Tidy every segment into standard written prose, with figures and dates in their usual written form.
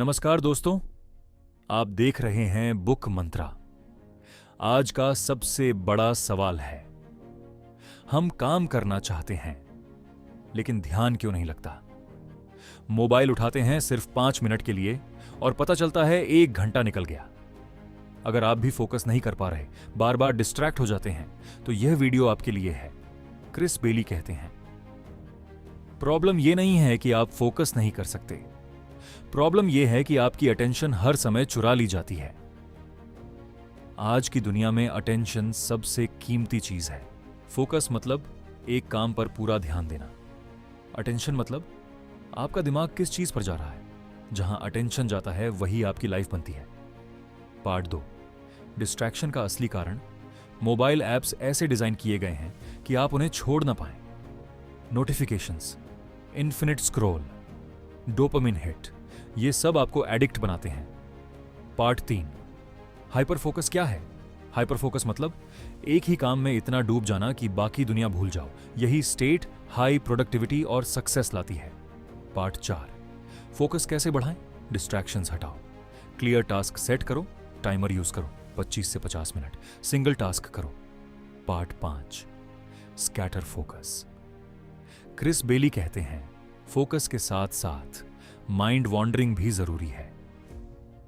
नमस्कार दोस्तों, आप देख रहे हैं बुक मंत्रा। आज का सबसे बड़ा सवाल है, हम काम करना चाहते हैं लेकिन ध्यान क्यों नहीं लगता। मोबाइल उठाते हैं सिर्फ 5 मिनट के लिए और पता चलता है 1 घंटा निकल गया। अगर आप भी फोकस नहीं कर पा रहे, बार बार डिस्ट्रैक्ट हो जाते हैं, तो यह वीडियो आपके लिए है। क्रिस बेली कहते हैं, प्रॉब्लम यह नहीं है कि आप फोकस नहीं कर सकते, प्रॉब्लम यह है कि आपकी अटेंशन हर समय चुरा ली जाती है। आज की दुनिया में अटेंशन सबसे कीमती चीज है। फोकस मतलब एक काम पर पूरा ध्यान देना। अटेंशन मतलब आपका दिमाग किस चीज पर जा रहा है। जहां अटेंशन जाता है वही आपकी लाइफ बनती है। पार्ट 2, डिस्ट्रैक्शन का असली कारण। मोबाइल ऐप्स ऐसे डिजाइन किए गए हैं कि आप उन्हें छोड़ ना पाएं। Notifications, infinite scroll, dopamine hit, ये सब आपको एडिक्ट बनाते हैं। पार्ट 3, हाइपर फोकस क्या है। हाइपर फोकस मतलब एक ही काम में इतना डूब जाना कि बाकी दुनिया भूल जाओ। यही स्टेट हाई प्रोडक्टिविटी और सक्सेस लाती है। पार्ट 4, फोकस कैसे बढ़ाएं। डिस्ट्रैक्शंस हटाओ, क्लियर टास्क सेट करो, टाइमर यूज करो 25 से 50 मिनट, सिंगल टास्क करो। Part 5, scatter focus. क्रिस बेली कहते हैं, फोकस के साथ साथ माइंड वॉन्डरिंग भी जरूरी है।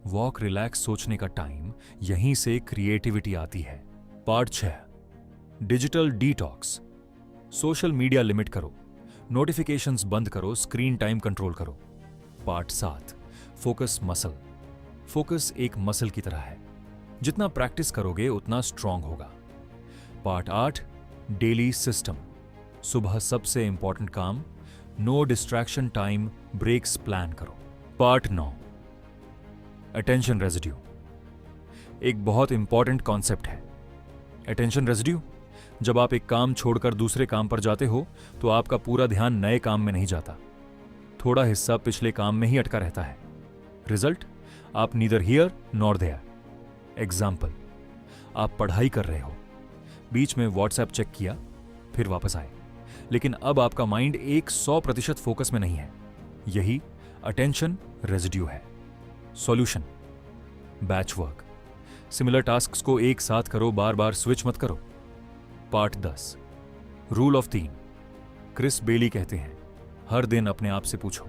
वॉक, रिलैक्स, सोचने का टाइम, यहीं से क्रिएटिविटी आती है। Part 6, digital detox. Social media limit करो, नोटिफिकेशंस बंद करो, स्क्रीन टाइम कंट्रोल करो। Part 7, focus muscle. फोकस एक मसल की तरह है, जितना प्रैक्टिस करोगे उतना स्ट्रांग होगा। Part 8, daily system. सुबह सबसे इंपॉर्टेंट काम, no distraction time breaks plan करो। Part 9, attention residue. एक बहुत इंपॉर्टेंट कॉन्सेप्ट है अटेंशन रेजिड्यू। जब आप एक काम छोड़कर दूसरे काम पर जाते हो तो आपका पूरा ध्यान नए काम में नहीं जाता, थोड़ा हिस्सा पिछले काम में ही अटका रहता है। रिजल्ट, आप neither here nor there. Example, आप पढ़ाई कर रहे हो, बीच में व्हाट्सएप चेक किया, फिर वापस आए, लेकिन अब आपका माइंड 100% फोकस में नहीं है। यही अटेंशन रेजिड्यू है। Solution, batch work. Similar tasks को एक साथ करो, बार बार स्विच मत करो। Part 10, rule of 3। क्रिस बेली कहते हैं, हर दिन अपने आप से पूछो,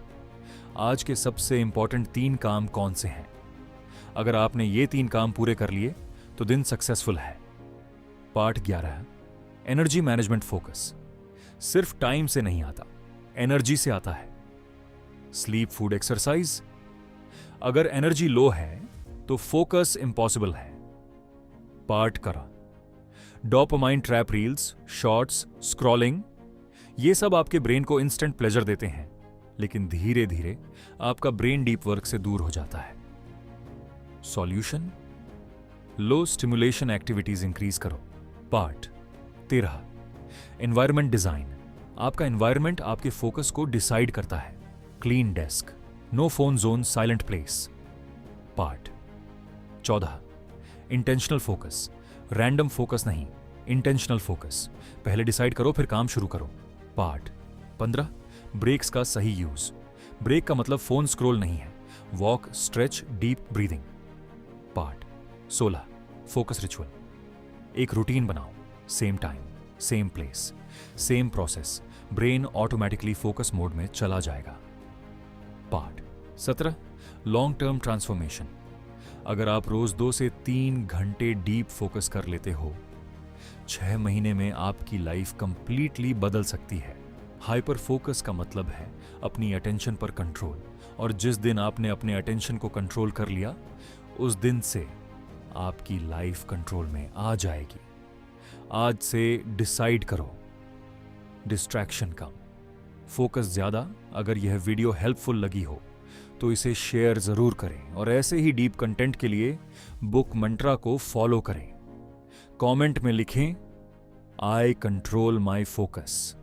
आज के सबसे इंपॉर्टेंट 3 काम कौन से हैं। अगर आपने ये 3 काम पूरे कर लिए तो दिन सक्सेसफुल है। Part 11, energy management focus. सिर्फ टाइम से नहीं आता, एनर्जी से आता है। Sleep, food, exercise. अगर एनर्जी लो है तो फोकस इंपॉसिबल है। पार्ट करा, dopamine trap, reels, shorts, scrolling, ये सब आपके ब्रेन को इंस्टेंट प्लेजर देते हैं, लेकिन धीरे धीरे आपका ब्रेन डीप वर्क से दूर हो जाता है। Solution, low stimulation activities increase करो। Part 13, environment design. आपका एनवायरमेंट आपके फोकस को डिसाइड करता है। Clean desk, no phone zone, silent place. Part 14, intentional focus. Random focus नहीं, इंटेंशनल फोकस। पहले डिसाइड करो फिर काम शुरू करो। पार्ट 15, ब्रेक्स का सही यूज। ब्रेक का मतलब फोन स्क्रॉल नहीं है, walk, stretch, deep breathing. Part 16, focus ritual. एक रूटीन बनाओ, same time, same place, same process, brain automatically focus mode में चला जाएगा। Part 17, long term transformation. अगर आप रोज 2 से 3 घंटे डीप फोकस कर लेते हो, 6 महीने में आपकी लाइफ कंप्लीटली बदल सकती है। हाइपर फोकस का मतलब है अपनी अटेंशन पर कंट्रोल, और जिस दिन आपने अपने अटेंशन को कंट्रोल कर लिया, उस दिन से आपकी लाइफ कंट्रोल में आ जाएगी। आज से डिसाइड करो, डिस्ट्रैक्शन कम, फोकस ज्यादा। अगर यह वीडियो हेल्पफुल लगी हो तो इसे शेयर जरूर करें, और ऐसे ही डीप कंटेंट के लिए बुक मंत्रा को फॉलो करें। कमेंट में लिखें, आई कंट्रोल माई फोकस।